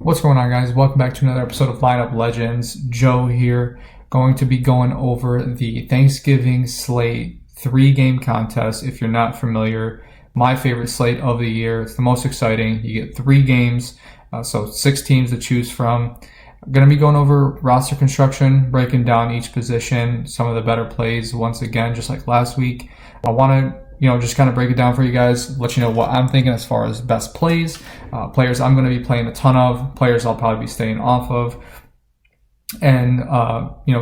What's going on, guys? Welcome back to another episode of Lineup Legends. Joe here, going to be going over the Thanksgiving Slate 3-game contest. If you're not familiar, my favorite slate of the year. It's the most exciting. You get 3 games, so 6 teams to choose from. I'm going to be going over roster construction, breaking down each position, some of the better plays once again, just like last week. I want to just kind of break it down for you guys, let you know what I'm thinking as far as best plays, players I'm going to be playing a ton of, players I'll probably be staying off of. And,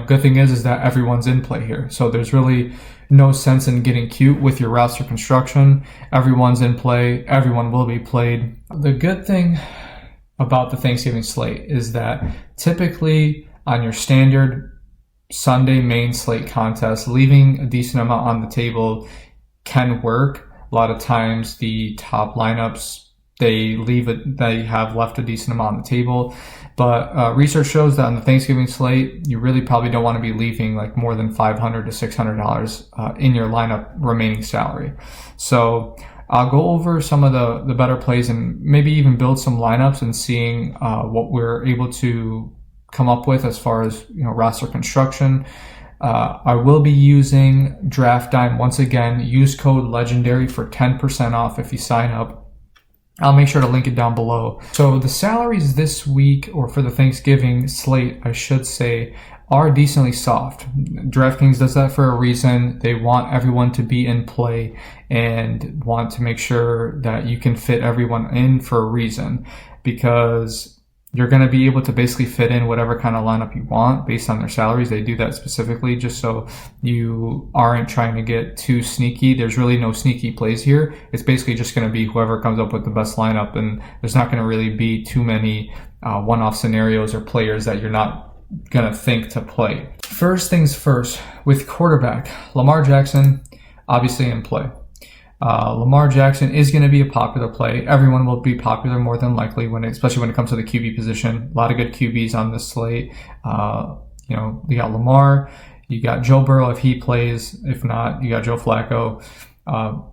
good thing is that everyone's in play here. So there's really no sense in getting cute with your roster construction. Everyone's in play. Everyone will be played. The good thing about the Thanksgiving slate is that typically on your standard Sunday main slate contest, leaving a decent amount on the table can work. A lot of times the top lineups, they have left a decent amount on the table, but research shows that on the Thanksgiving slate, you really probably don't want to be leaving like more than $500 to $600 in your lineup remaining salary. So I'll go over some of the better plays and maybe even build some lineups and seeing what we're able to come up with as far as roster construction. I will be using DraftDime once again. Use code LEGENDARY for 10% off if you sign up. I'll make sure to link it down below. So the salaries this week, or for the Thanksgiving slate, I should say, are decently soft. DraftKings does that for a reason. They want everyone to be in play and want to make sure that you can fit everyone in for a reason, because you're going to be able to basically fit in whatever kind of lineup you want based on their salaries. They do that specifically just so you aren't trying to get too sneaky. There's really no sneaky plays here. It's basically just going to be whoever comes up with the best lineup, and there's not going to really be too many one-off scenarios or players that you're not going to think to play. First things first, with quarterback, Lamar Jackson, obviously in play. Lamar Jackson is going to be a popular play. Everyone will be popular more than likely, especially when it comes to the QB position. A lot of good QBs on this slate. You got Lamar, you got Joe Burrow if he plays. If not, you got Joe Flacco.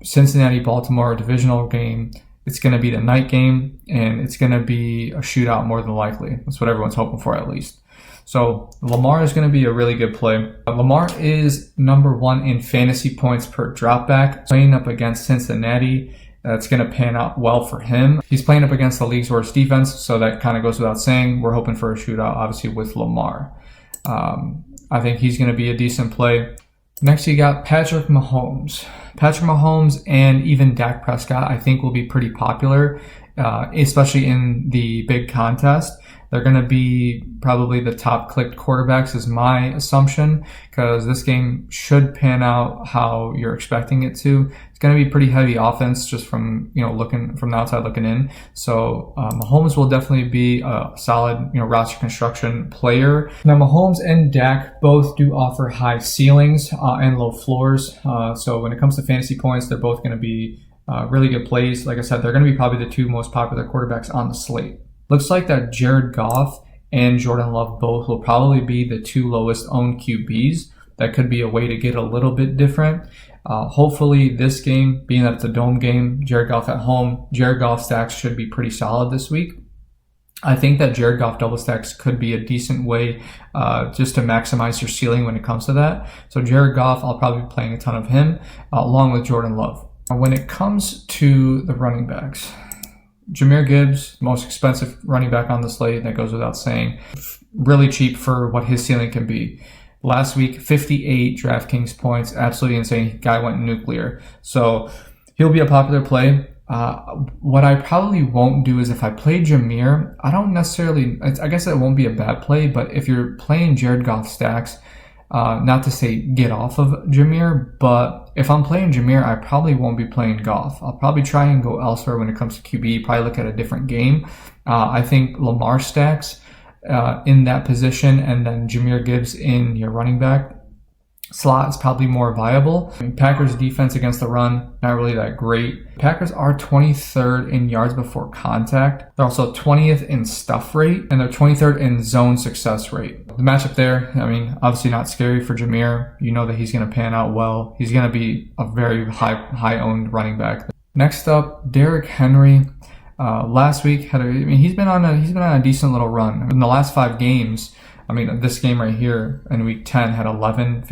Cincinnati, Baltimore, divisional game. It's going to be the night game, and it's going to be a shootout more than likely. That's what everyone's hoping for, at least. So Lamar is going to be a really good play. Lamar is number 1 in fantasy points per dropback, playing up against Cincinnati. That's going to pan out well for him. He's playing up against the league's worst defense, so that kind of goes without saying. We're hoping for a shootout, obviously, with Lamar. I think he's going to be a decent play. Next, you got Patrick Mahomes. Patrick Mahomes and even Dak Prescott, I think, will be pretty popular, especially in the big contest. They're going to be probably the top clicked quarterbacks is my assumption, because this game should pan out how you're expecting it to. It's going to be pretty heavy offense just from, looking from the outside looking in. So Mahomes will definitely be a solid, roster construction player. Now Mahomes and Dak both do offer high ceilings and low floors. So when it comes to fantasy points, they're both going to be really good plays. Like I said, they're going to be probably the 2 most popular quarterbacks on the slate. Looks like that Jared Goff and Jordan Love both will probably be the 2 lowest owned QBs. That could be a way to get a little bit different. Hopefully this game, being that it's a dome game, Jared Goff at home, Jared Goff stacks should be pretty solid this week. I think that Jared Goff double stacks could be a decent way just to maximize your ceiling when it comes to that. So Jared Goff, I'll probably be playing a ton of him along with Jordan Love. When it comes to the running backs, Jahmyr Gibbs, most expensive running back on the slate, that goes without saying. Really cheap for what his ceiling can be. Last week, 58 DraftKings points, absolutely insane. Guy went nuclear. So he'll be a popular play. What I probably won't do is if I play Jahmyr, I guess that won't be a bad play, but if you're playing Jared Goff stacks, not to say get off of Jahmyr, but if I'm playing Jahmyr, I probably won't be playing Goff. I'll probably try and go elsewhere when it comes to QB, probably look at a different game. I think Lamar stacks in that position, and then Jahmyr Gibbs in your running back slot is probably more viable. Packers defense against the run, not really that great. Packers are 23rd in yards before contact. They're also 20th in stuff rate, and they're 23rd in zone success rate. The matchup there, obviously not scary for Jahmyr. You know that he's going to pan out well. He's going to be a very high owned running back. Next up, Derrick Henry. Last week he's been on a decent little run. In the last 5 games, this game right here in week 10 had 11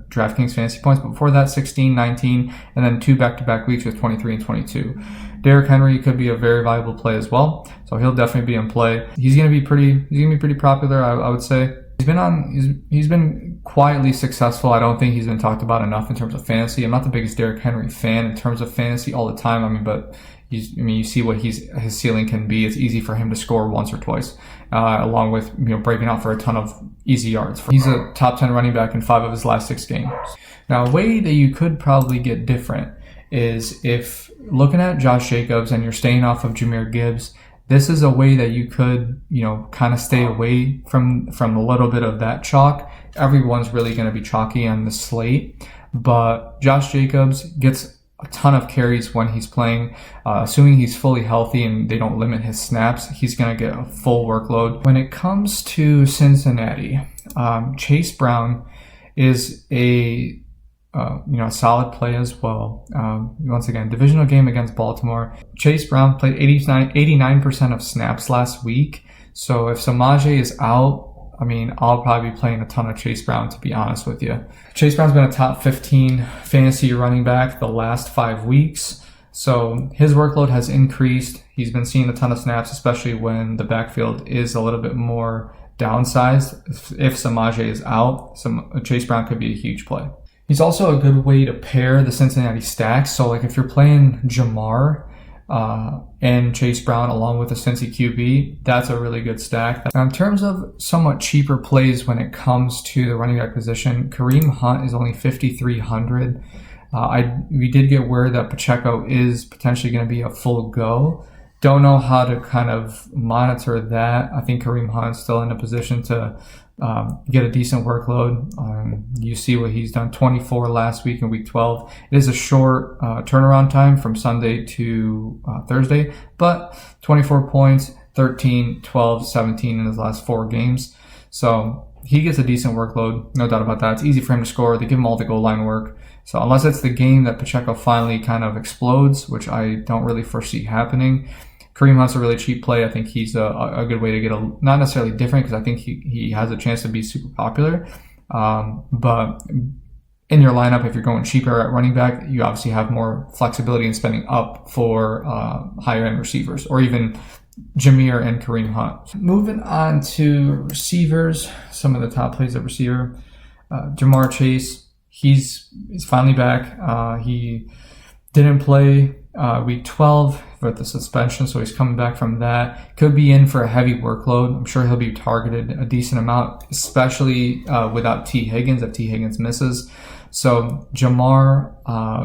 DraftKings fantasy points, but before that 16, 19, and then 2 back-to-back weeks with 23 and 22. Derrick Henry could be a very valuable play as well, so he'll definitely be in play. He's gonna be pretty popular, I would say. He's been quietly successful. I don't think he's been talked about enough in terms of fantasy. I'm not the biggest Derrick Henry fan in terms of fantasy all the time. But you see what his ceiling can be. It's easy for him to score once or twice, along with breaking out for a ton of easy yards. He's a top 10 running back in 5 of his last 6 games. Now, a way that you could probably get different is if looking at Josh Jacobs and you're staying off of Jahmyr Gibbs. This is a way that you could, kind of stay away from a little bit of that chalk. Everyone's really going to be chalky on the slate, but Josh Jacobs gets a ton of carries when he's playing. Assuming he's fully healthy and they don't limit his snaps, he's going to get a full workload. When it comes to Cincinnati, Chase Brown is a solid play as well. Once again, divisional game against Baltimore. Chase Brown played 89% of snaps last week. So if Samaje is out, I'll probably be playing a ton of Chase Brown, to be honest with you. Chase Brown's been a top 15 fantasy running back the last 5 weeks. So his workload has increased. He's been seeing a ton of snaps, especially when the backfield is a little bit more downsized. If Samaje is out, Chase Brown could be a huge play. He's also a good way to pair the Cincinnati stacks. So if you're playing Jamar and Chase Brown along with the Cincy QB, that's a really good stack. Now, in terms of somewhat cheaper plays when it comes to the running back position, Kareem Hunt is only 5,300. We did get word that Pacheco is potentially going to be a full go. Don't know how to kind of monitor that. I think Kareem Hunt's still in a position to get a decent workload. You see what he's done, 24 last week in week 12. It is a short turnaround time from Sunday to Thursday, but 24 points, 13, 12, 17 in his last 4 games. So he gets a decent workload, no doubt about that. It's easy for him to score. They give him all the goal line work. So unless it's the game that Pacheco finally kind of explodes, which I don't really foresee happening, Kareem Hunt's a really cheap play. I think he's a good way to get not necessarily different, because I think he has a chance to be super popular. But in your lineup, if you're going cheaper at running back, you obviously have more flexibility in spending up for higher end receivers, or even Jahmyr and Kareem Hunt. Moving on to receivers, some of the top plays at receiver. Jamar Chase, he's finally back. He didn't play week 12 with the suspension, so he's coming back from that. Could be in for a heavy workload. I'm sure he'll be targeted a decent amount, especially without T. Higgins, if T. Higgins misses. So Jamar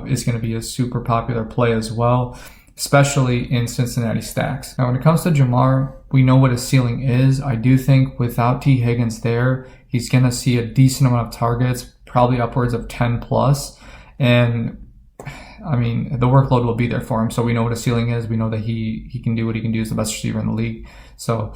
is going to be a super popular play as well, especially in Cincinnati stacks. Now, when it comes to Jamar, we know what his ceiling is. I do think without T. Higgins there, he's going to see a decent amount of targets, probably upwards of 10 plus. And the workload will be there for him. So we know what his ceiling is. We know that he can do what he can do as the best receiver in the league. So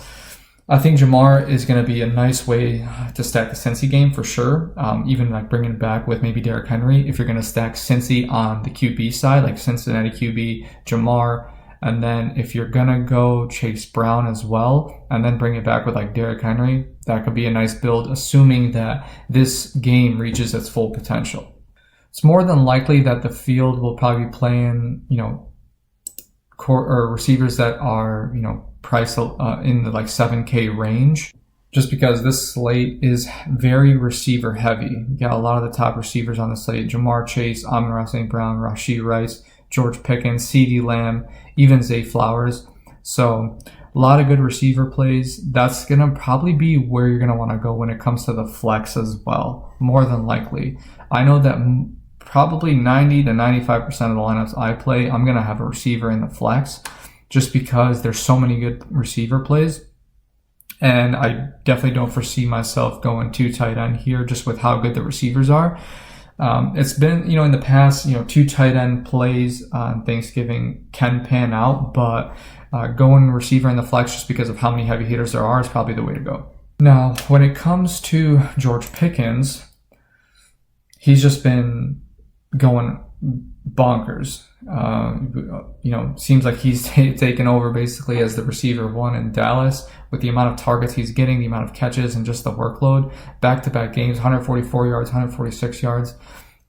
I think Jamar is going to be a nice way to stack the Cincy game for sure. Even bringing it back with maybe Derrick Henry. If you're going to stack Cincy on the QB side, like Cincinnati QB, Jamar, and then if you're going to go Chase Brown as well, and then bring it back with Derrick Henry, that could be a nice build, assuming that this game reaches its full potential. It's more than likely that the field will probably be playing, receivers that are, priced in the 7K range, just because this slate is very receiver heavy. You got a lot of the top receivers on the slate: Jamar Chase, Amon-Ra St. Brown, Rashee Rice, George Pickens, CeeDee Lamb, even Zay Flowers. So a lot of good receiver plays. That's going to probably be where you're going to want to go when it comes to the flex as well, more than likely. I know that probably 90 to 95% of the lineups I play, I'm going to have a receiver in the flex, just because there's so many good receiver plays. And I definitely don't foresee myself going too tight end here, just with how good the receivers are. It's been, in the past, 2 tight end plays on Thanksgiving can pan out, but going receiver in the flex just because of how many heavy hitters there are is probably the way to go. Now, when it comes to George Pickens, he's just been going bonkers. Seems like he's taken over basically as the receiver one in Dallas with the amount of targets he's getting, the amount of catches, and just the workload. Back-to-back games, 144 yards, 146 yards,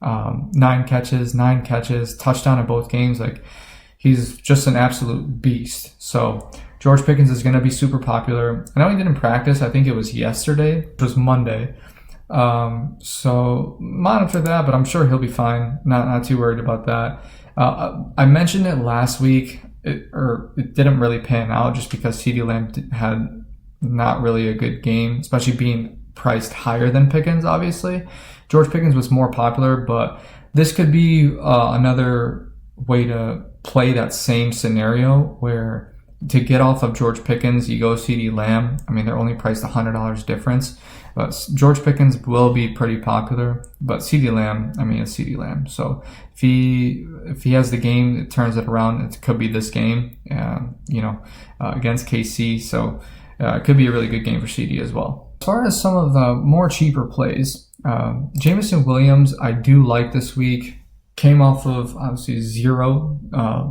9 catches, touchdown in both games. Like, he's just an absolute beast. So George Pickens is going to be super popular. I know he didn't practice. I think it was yesterday. It was Monday. So monitor that, but I'm sure he'll be fine. Not too worried about that. I mentioned it last week, it didn't really pan out just because CeeDee Lamb had not really a good game, especially being priced higher than Pickens, obviously. George Pickens was more popular, but this could be another way to play that same scenario where to get off of George Pickens, you go CeeDee Lamb. I mean, they're only priced $100 difference. But George Pickens will be pretty popular, but CeeDee Lamb, I mean, it's CeeDee Lamb. So if he has the game, it turns it around. It could be this game, against KC. So it could be a really good game for CeeDee as well. As far as some of the more cheaper plays, Jameson Williams, I do like this week. Came off of obviously 0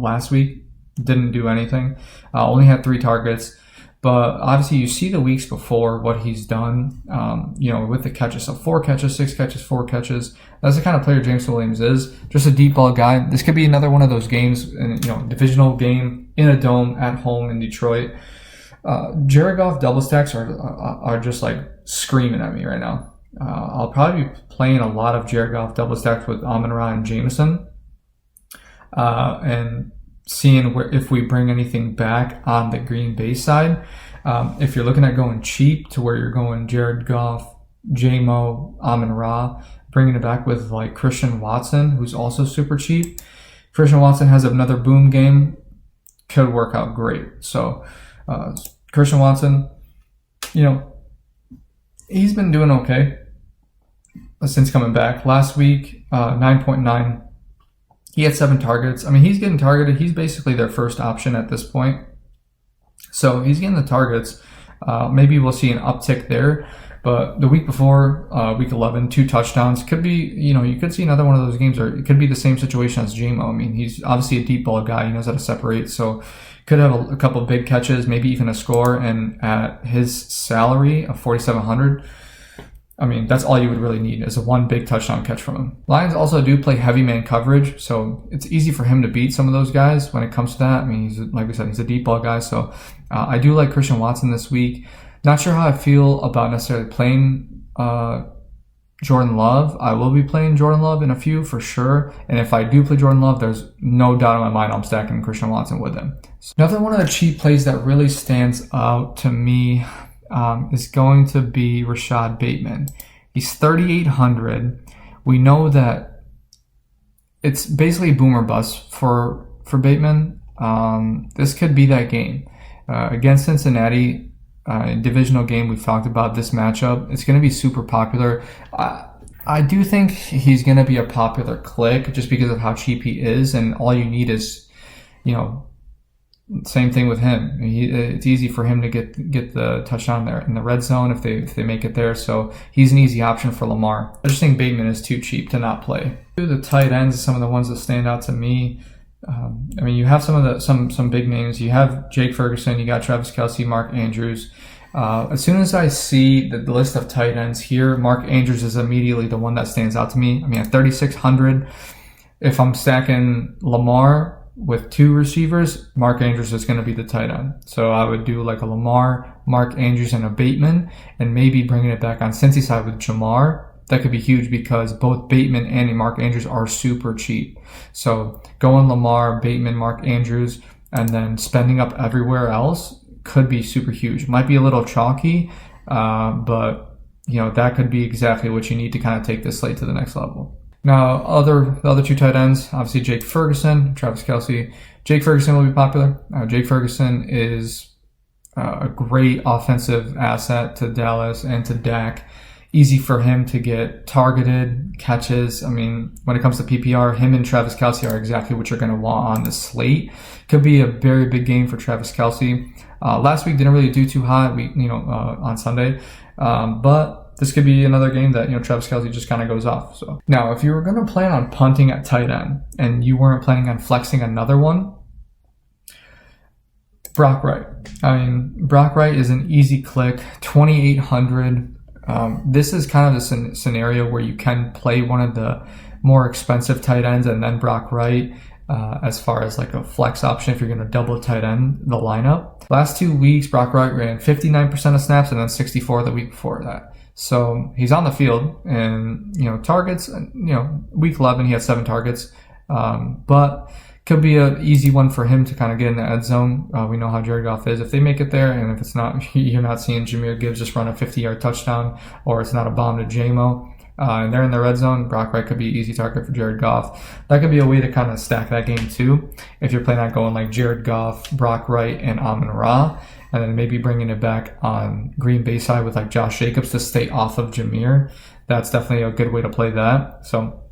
last week. Didn't do anything. Only had 3 targets. But obviously, you see the weeks before what he's done, with the catches. So 4 catches, 6 catches, 4 catches. That's the kind of player James Williams is. Just a deep ball guy. This could be another one of those games, divisional game in a dome at home in Detroit. Jared Goff double stacks are just like screaming at me right now. I'll probably be playing a lot of Jared Goff double stacks with Amon-Ra and Jameson. And seeing if we bring anything back on the Green Bay side. If you're looking at going cheap to where you're going Jared Goff, J-Mo, Amon-Ra, bringing it back with like Christian Watson, who's also super cheap. Christian Watson has another boom game, could work out great. So Christian Watson, he's been doing okay since coming back. Last week, 9.9. He had 7 targets. I mean, he's getting targeted. He's basically their first option at this point. So he's getting the targets. Maybe we'll see an uptick there. But the week before, week 11, 2 touchdowns. Could be, you could see another one of those games, or it could be the same situation as J-Mo. I mean, he's obviously a deep ball guy. He knows how to separate. So could have a couple of big catches, maybe even a score. And at his salary of $4,700, I mean, that's all you would really need is a 1 big touchdown catch from him. Lions also do play heavy man coverage, so it's easy for him to beat some of those guys when it comes to that. I mean, like we said, he's a deep ball guy, so I do like Christian Watson this week. Not sure how I feel about necessarily playing Jordan Love. I will be playing Jordan Love in a few for sure, and if I do play Jordan Love, there's no doubt in my mind I'm stacking Christian Watson with him. So another one of the cheap plays that really stands out to me is going to be Rashad Bateman. He's 3,800. We know that it's basically boom or bust for Bateman. This could be that game against Cincinnati. Divisional game, we've talked about this matchup. It's going to be super popular. I do think he's going to be a popular click just because of how cheap he is, and all you need is, same thing with him. It's easy for him to get the touchdown there in the red zone if they make it there. So he's an easy option for Lamar. I just think Bateman is too cheap to not play. The tight ends are some of the ones that stand out to me. I mean, you have some big names. You have Jake Ferguson. You got Travis Kelce, Mark Andrews. As soon as I see the list of tight ends here, Mark Andrews is immediately the one that stands out to me. I mean, at 3,600, if I'm stacking Lamar with 2 receivers, Mark Andrews is going to be the tight end. So I would do like a Lamar, Mark Andrews, and a Bateman, and maybe bringing it back on Cincy side with Jamar. That could be huge because both Bateman and Mark Andrews are super cheap. So going Lamar, Bateman, Mark Andrews, and then spending up everywhere else could be super huge. Might be a little chalky, but that could be exactly what you need to kind of take this slate to the next level. Now, the other 2 tight ends, obviously Jake Ferguson, Travis Kelce. Jake Ferguson will be popular. Jake Ferguson is a great offensive asset to Dallas and to Dak. Easy for him to get targeted, catches. I mean, when it comes to PPR, him and Travis Kelce are exactly what you're going to want on the slate. Could be a very big game for Travis Kelce. Last week didn't really do too hot, on Sunday. But this could be another game that, Travis Kelce just kind of goes off. So now, if you were going to plan on punting at tight end and you weren't planning on flexing another one, Brock Wright. Brock Wright is an easy click, 2,800. This is kind of a scenario where you can play one of the more expensive tight ends and then Brock Wright as far as like a flex option if you're going to double tight end the lineup. Last 2 weeks, Brock Wright ran 59% of snaps and then 64 the week before that. So he's on the field and, targets, week 11, he had 7 targets. But could be an easy one for him to kind of get in the end zone. We know how Jared Goff is. If they make it there, and if it's not, you're not seeing Jahmyr Gibbs just run a 50-yard touchdown, or it's not a bomb to JMO, and they're in the red zone, Brock Wright could be an easy target for Jared Goff. That could be a way to kind of stack that game too. If you're planning on going like Jared Goff, Brock Wright, and Amon-Ra, and then maybe bringing it back on Green Bay side with like Josh Jacobs to stay off of Jahmyr, that's definitely a good way to play that. So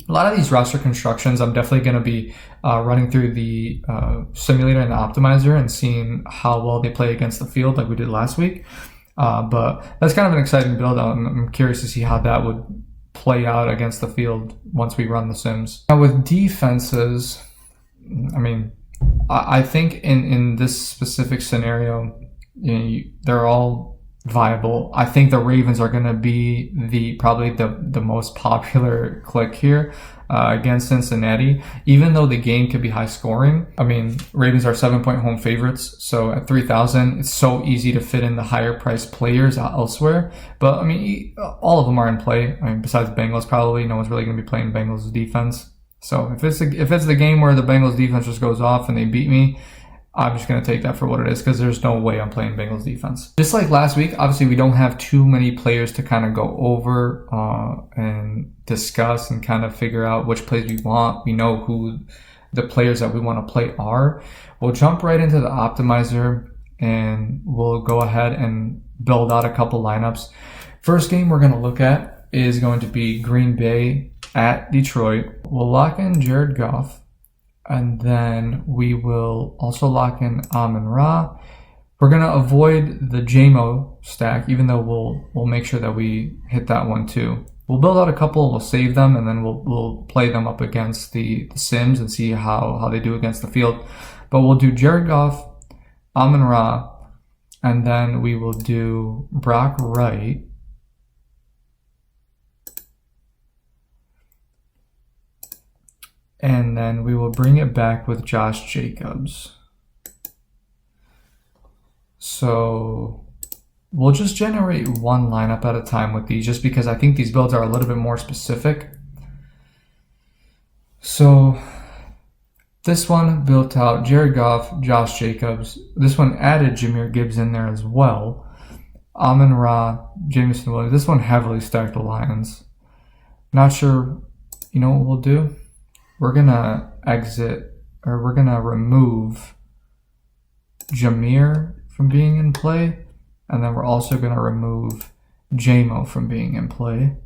a lot of these roster constructions, I'm definitely going to be running through the simulator and the optimizer and seeing how well they play against the field like we did last week. But that's kind of an exciting build. I'm curious to see how that would play out against the field once we run the sims. Now with defenses, I think in this specific scenario, they're all viable. I think the Ravens are going to be probably the most popular click here against Cincinnati, even though the game could be high scoring. Ravens are 7-point home favorites, so at 3,000, it's so easy to fit in the higher priced players elsewhere. But all of them are in play. Besides Bengals, probably no one's really going to be playing Bengals defense. So if it's the game where the Bengals defense just goes off and they beat me, I'm just going to take that for what it is because there's no way I'm playing Bengals defense. Just like last week, obviously we don't have too many players to kind of go over and discuss and kind of figure out which plays we want. We know who the players that we want to play are. We'll jump right into the optimizer and we'll go ahead and build out a couple lineups. First game we're going to look at is going to be Green Bay at Detroit. We'll lock in Jared Goff. And then we will also lock in Amon-Ra. We're going to avoid the JMO stack, even though we'll make sure that we hit that one too. We'll build out a couple, we'll save them, and then we'll play them up against the Sims and see how they do against the field. But we'll do Jared Goff, Amon-Ra, and then we will do Brock Wright. And then we will bring it back with Josh Jacobs. So we'll just generate one lineup at a time with these just because I think these builds are a little bit more specific. So this one built out Jared Goff, Josh Jacobs. This one added Jahmyr Gibbs in there as well. Amon-Ra, Jameson Williams. This one heavily stacked the Lions. Not sure, what we'll do? We're going to we're going to remove Jahmyr from being in play. And then we're also going to remove JMO from being in play.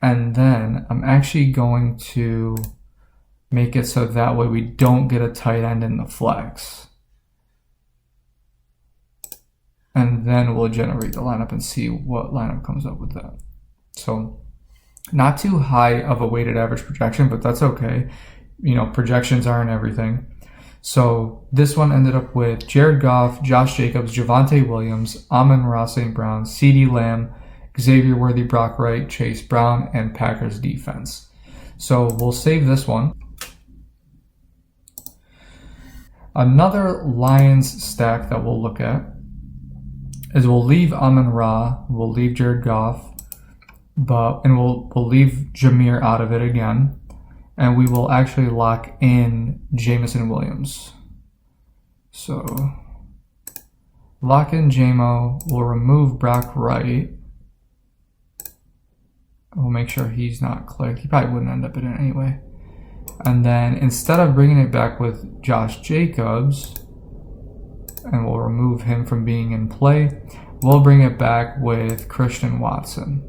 And then I'm actually going to make it so that way we don't get a tight end in the flex. And then we'll generate the lineup and see what lineup comes up with that. So not too high of a weighted average projection, but that's okay. Projections aren't everything. So this one ended up with Jared Goff, Josh Jacobs, Javonte Williams, Amon-Ra St. Brown, CeeDee Lamb, Xavier Worthy, Brock Wright, Chase Brown, and Packers defense. So we'll save this one. Another Lions stack that we'll look at is we'll leave Amon-Ra, we'll leave Jared Goff, and we'll leave Jahmyr out of it again, and we will actually lock in Jameson Williams. So lock in JMO, we'll remove Brock Wright. We'll make sure he's not clicked. He probably wouldn't end up in it anyway. And then instead of bringing it back with Josh Jacobs, and we'll remove him from being in play, we'll bring it back with Christian Watson.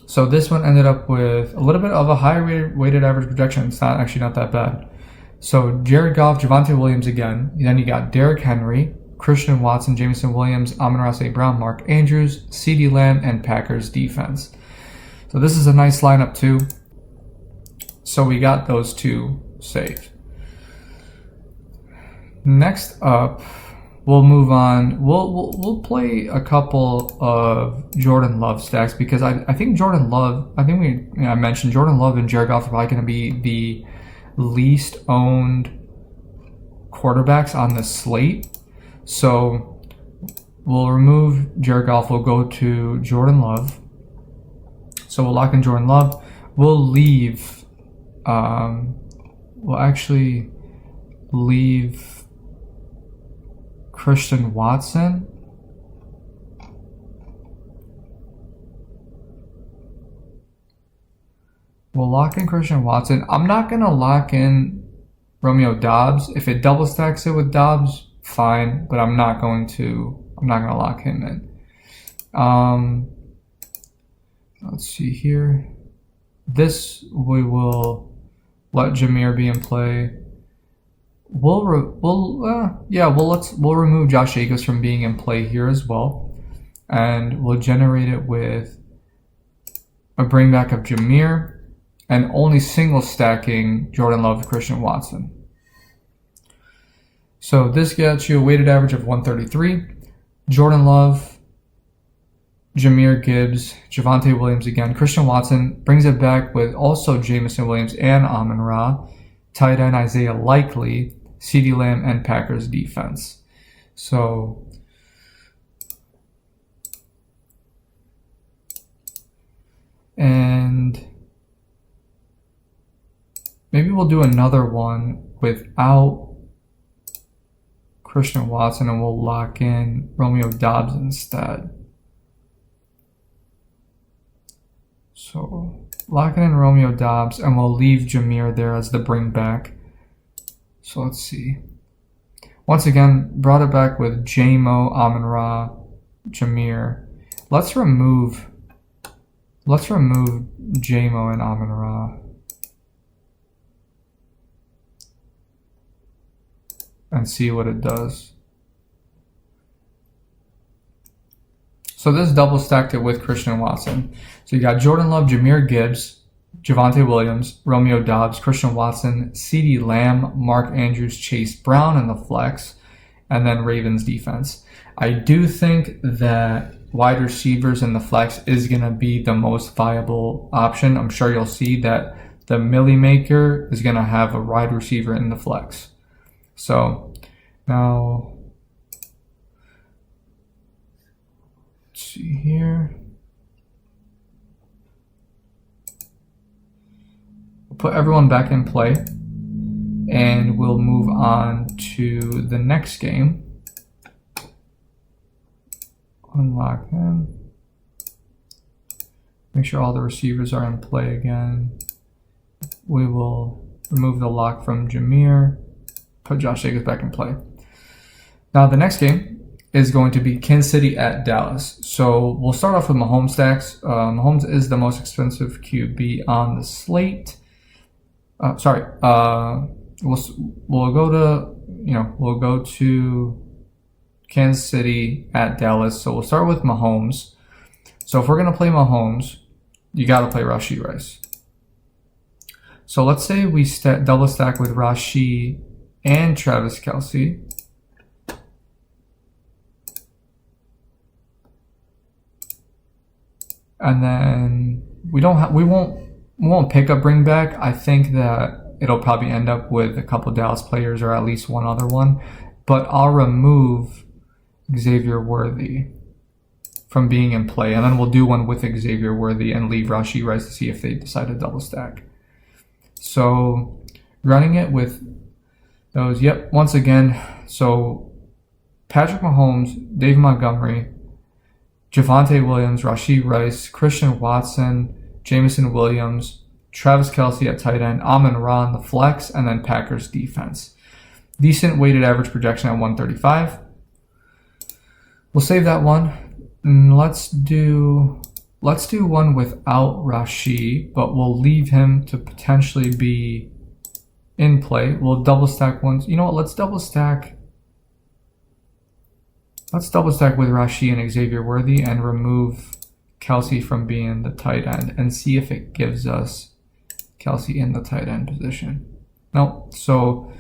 So this one ended up with a little bit of a high weighted average projection. It's not that bad. So Jared Goff, Javonte Williams again. Then you got Derrick Henry, Christian Watson, Jameson Williams, Amon-Ra St. Brown, Mark Andrews, CeeDee Lamb, and Packers defense. So this is a nice lineup too. So we got those two safe. Next up, we'll move on. We'll play a couple of Jordan Love stacks because I think Jordan Love. I mentioned Jordan Love and Jared Goff are probably going to be the least owned quarterbacks on the slate. So we'll remove Jared Goff. We'll go to Jordan Love. So we'll lock in Jordan Love. We'll leave. We'll actually leave Christian Watson. We'll lock in Christian Watson. I'm not going to lock in Romeo Doubs. If it double stacks it with Doubs, fine, but I'm not going to lock him in. Let's see here. This we will let Jameer be in play. We'll remove Josh Jacobs from being in play here as well, and we'll generate it with a bring back of Jameer and only single stacking Jordan Love, Christian Watson. So this gets you a weighted average of 133. Jordan Love, Jahmyr Gibbs, Javonte Williams again. Christian Watson brings it back with also Jameson Williams and Amon-Ra. Tight end Isaiah Likely, CeeDee Lamb, and Packers defense. So and maybe we'll do another one without Christian Watson and we'll lock in Romeo Doubs instead. So locking in Romeo Doubs and we'll leave Jameer there as the bring back. So let's see. Once again, brought it back with J-Mo, Amon-Ra, Jameer. Let's remove J-Mo and Amon-Ra. And see what it does. So this double stacked it with Christian Watson. So you got Jordan Love, Jahmyr Gibbs, Javonte Williams, Romeo Doubs, Christian Watson, CeeDee Lamb, Mark Andrews, Chase Brown in the flex, and then Ravens defense. I do think that wide receivers in the flex is going to be the most viable option. I'm sure you'll see that the Millie Maker is going to have a wide receiver in the flex. So now, let's see here. We'll put everyone back in play and we'll move on to the next game. Unlock him. Make sure all the receivers are in play again. We will remove the lock from Jameer. Put Josh Jacobs back in play. Now the next game is going to be Kansas City at Dallas. So we'll start off with Mahomes stacks. Mahomes is the most expensive QB on the slate. We'll go to Kansas City at Dallas. So we'll start with Mahomes. So if we're gonna play Mahomes, you gotta play Rashee Rice. So let's say we double stack with Rashee and Travis Kelce. And then we won't pick up bring back. I think that it'll probably end up with a couple Dallas players or at least one other one. But I'll remove Xavier Worthy from being in play. And then we'll do one with Xavier Worthy and leave Rashee Rice to see if they decide to double stack. So running it with those, once again, so Patrick Mahomes, Dave Montgomery, Javonte Williams, Rashee Rice, Christian Watson, Jameson Williams, Travis Kelce at tight end, Amon-Ra on the flex, and then Packers defense. Decent weighted average projection at 135. We'll save that one. And let's do let's do one without Rashid, but we'll leave him to potentially be in play. We'll double stack ones. You know what? Let's double stack with Rashid and Xavier Worthy and remove Kelsey from being the tight end and see if it gives us Kelsey in the tight end position. Nope. So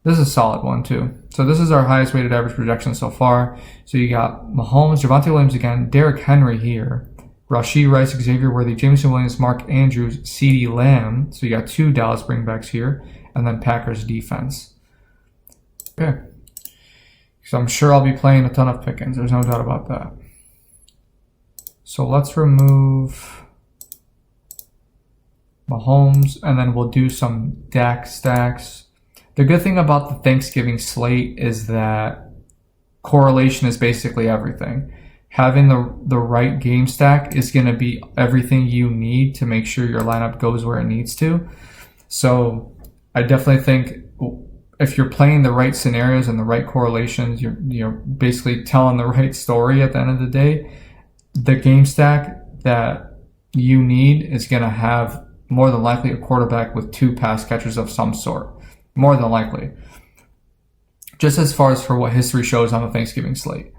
this is a solid one too. So this is our highest weighted average projection so far. So you got Mahomes, Javonte Williams again, Derrick Henry here, Rashid Rice, Xavier Worthy, Jameson Williams, Mark Andrews, CeeDee Lamb. So you got 2 Dallas bringbacks here, and then Packers defense. Okay. So I'm sure I'll be playing a ton of Pickens. There's no doubt about that. So let's remove Mahomes, and then we'll do some Dak stacks. The good thing about the Thanksgiving slate is that correlation is basically everything. Having the right game stack is going to be everything you need to make sure your lineup goes where it needs to. So I definitely think if you're playing the right scenarios and the right correlations, you're basically telling the right story at the end of the day. The game stack that you need is going to have more than likely a quarterback with 2 pass catchers of some sort. More than likely. Just as far as for what history shows on the Thanksgiving slate.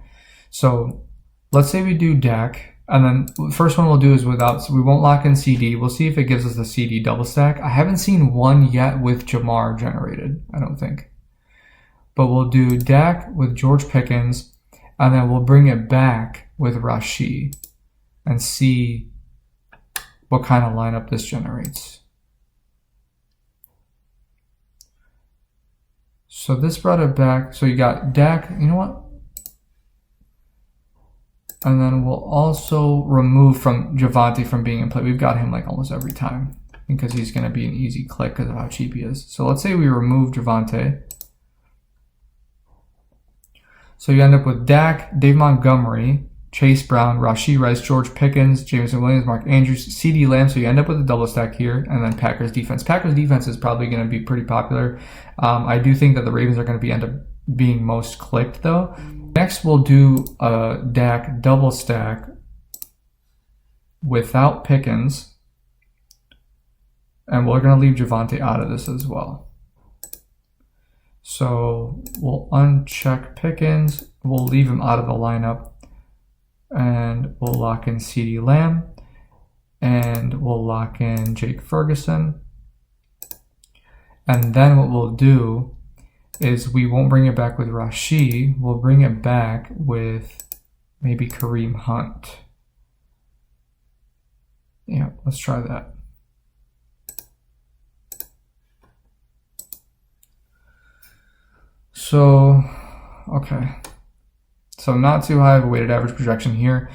So let's say we do Dak, and then the first one we'll do is without, so we won't lock in CD. We'll see if it gives us the CD double stack. I haven't seen one yet with Jamar generated, I don't think. But we'll do Dak with George Pickens, and then we'll bring it back with Rashid and see what kind of lineup this generates. So this brought it back. So you got Dak, you know what? And then we'll also remove from Javonte from being in play. We've got him like almost every time because he's going to be an easy click because of how cheap he is. So let's say we remove Javonte. So you end up with Dak, Dave Montgomery, Chase Brown, Rashid Rice, George Pickens, Jameson Williams, Mark Andrews, CeeDee Lamb. So you end up with a double stack here, and then Packers defense. Packers defense is probably going to be pretty popular. I do think that the Ravens are going to end up being most clicked though. Next, we'll do a Dak double stack without Pickens, and we're going to leave Javonte out of this as well. So we'll uncheck Pickens. We'll leave him out of the lineup. And we'll lock in CeeDee Lamb, and we'll lock in Jake Ferguson. And then what we'll do is we won't bring it back with Rashid, we'll bring it back with maybe Kareem Hunt. Yeah, let's try that. So, okay. So not too high of a weighted average projection here.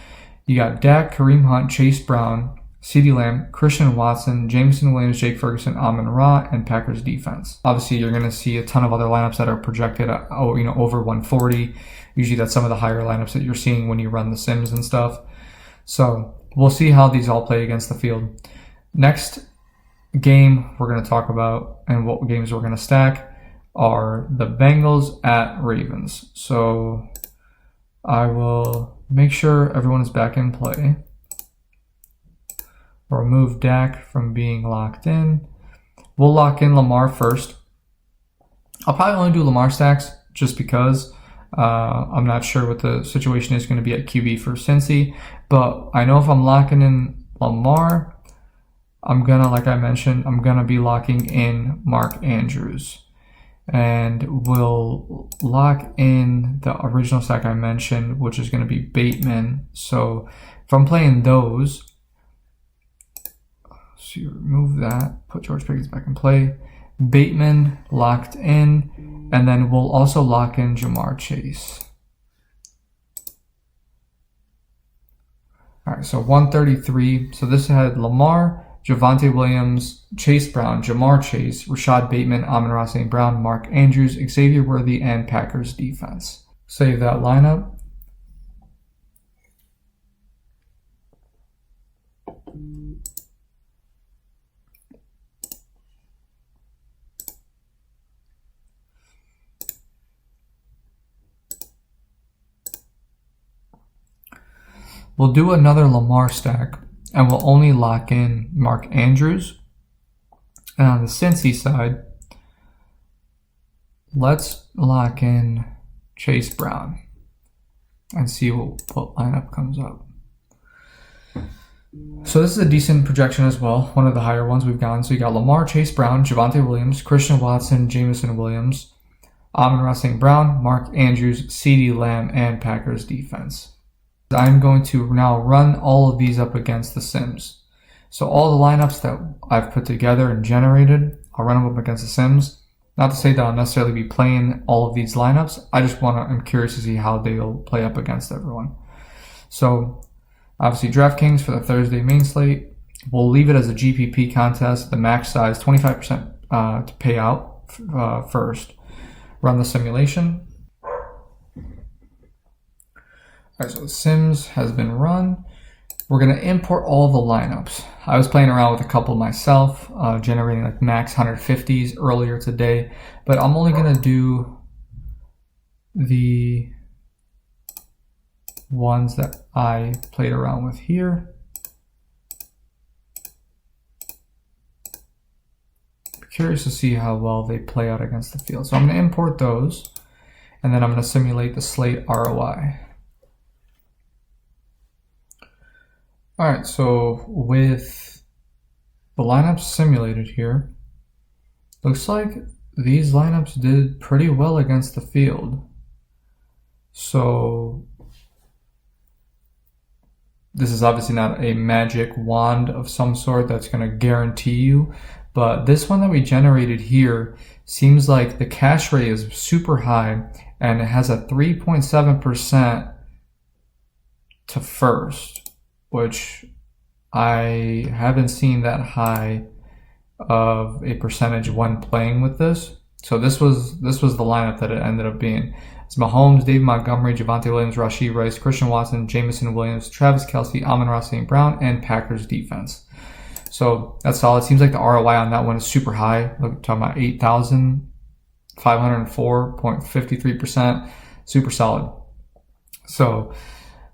You got Dak, Kareem Hunt, Chase Brown, CeeDee Lamb, Christian Watson, Jameson Williams, Jake Ferguson, Amon-Ra, and Packers defense. Obviously, you're going to see a ton of other lineups that are projected at, over 140. Usually that's some of the higher lineups that you're seeing when you run the sims and stuff. So we'll see how these all play against the field. Next game we're going to talk about and what games we're going to stack are the Bengals at Ravens. So I will make sure everyone is back in play. Remove Dak from being locked in. We'll lock in Lamar first. I'll probably only do Lamar stacks just because I'm not sure what the situation is going to be at QB for Cincy. But I know if I'm locking in Lamar, like I mentioned, I'm going to be locking in Mark Andrews. And we'll lock in the original stack I mentioned, which is going to be Bateman. So if I'm playing those, so you remove that, put George Pickens back in play. Bateman locked in, and then we'll also lock in Jamar Chase. All right, so 133. So this had Lamar, Javonte Williams, Chase Brown, Jamar Chase, Rashad Bateman, Amon-Ra St. Brown, Mark Andrews, Xavier Worthy, and Packers defense. Save that lineup. We'll do another Lamar stack, and we'll only lock in Mark Andrews. And on the Cincy side, let's lock in Chase Brown and see what lineup comes up. So this is a decent projection as well, one of the higher ones we've gotten. So you got Lamar, Chase Brown, Javonte Williams, Christian Watson, Jameson Williams, Amon-Ra St. Brown, Mark Andrews, CeeDee Lamb, and Packers defense. I'm going to now run all of these up against the Sims. So all the lineups that I've put together and generated, I'll run them up against the Sims. Not to say that I'll necessarily be playing all of these lineups. I'm curious to see how they'll play up against everyone. So obviously DraftKings for the Thursday main slate. We'll leave it as a GPP contest. The max size 25% to pay out first. Run the simulation. All right, so the Sims has been run. We're going to import all the lineups. I was playing around with a couple myself, generating like max 150s earlier today, but I'm only going to do the ones that I played around with here. Curious to see how well they play out against the field. So I'm going to import those, and then I'm going to simulate the slate ROI. All right, so with the lineups simulated here, looks like these lineups did pretty well against the field. So this is obviously not a magic wand of some sort that's going to guarantee you, but this one that we generated here seems like the cash rate is super high, and it has a 3.7% to first, which I haven't seen that high of a percentage when playing with this. So this was the lineup that it ended up being. It's Mahomes, David Montgomery, Javonte Williams, Rashee Rice, Christian Watson, Jameson Williams, Travis Kelce, Amon-Ra St. Brown, and Packers defense. So that's solid. Seems like the ROI on that one is super high. Look, talking about 8,504.53%. Super solid. So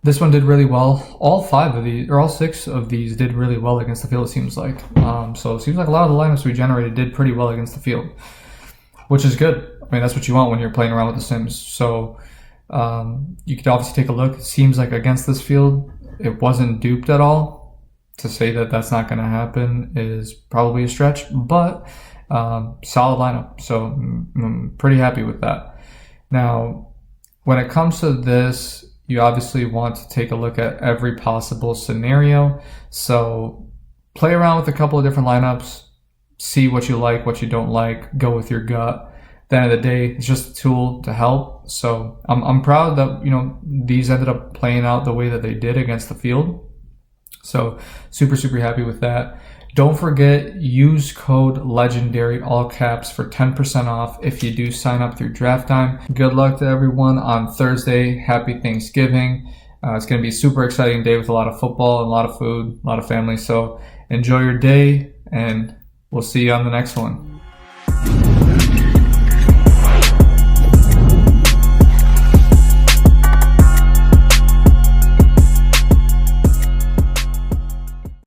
this one did really well. All 6 of these did really well against the field, it seems like. So it seems like a lot of the lineups we generated did pretty well against the field, which is good. I mean, that's what you want when you're playing around with the Sims. So you could obviously take a look. It seems like against this field, it wasn't duped at all. To say that that's not going to happen is probably a stretch, but solid lineup. So I'm pretty happy with that. Now, when it comes to this, you obviously want to take a look at every possible scenario. So play around with a couple of different lineups, see what you like, what you don't like, go with your gut. At the end of the day, it's just a tool to help. So I'm proud that, these ended up playing out the way that they did against the field. So super, super happy with that. Don't forget, use code LEGENDARY, all caps, for 10% off if you do sign up through DraftDime. Good luck to everyone on Thursday. Happy Thanksgiving. It's going to be a super exciting day with a lot of football and a lot of food, a lot of family. So enjoy your day, and we'll see you on the next one.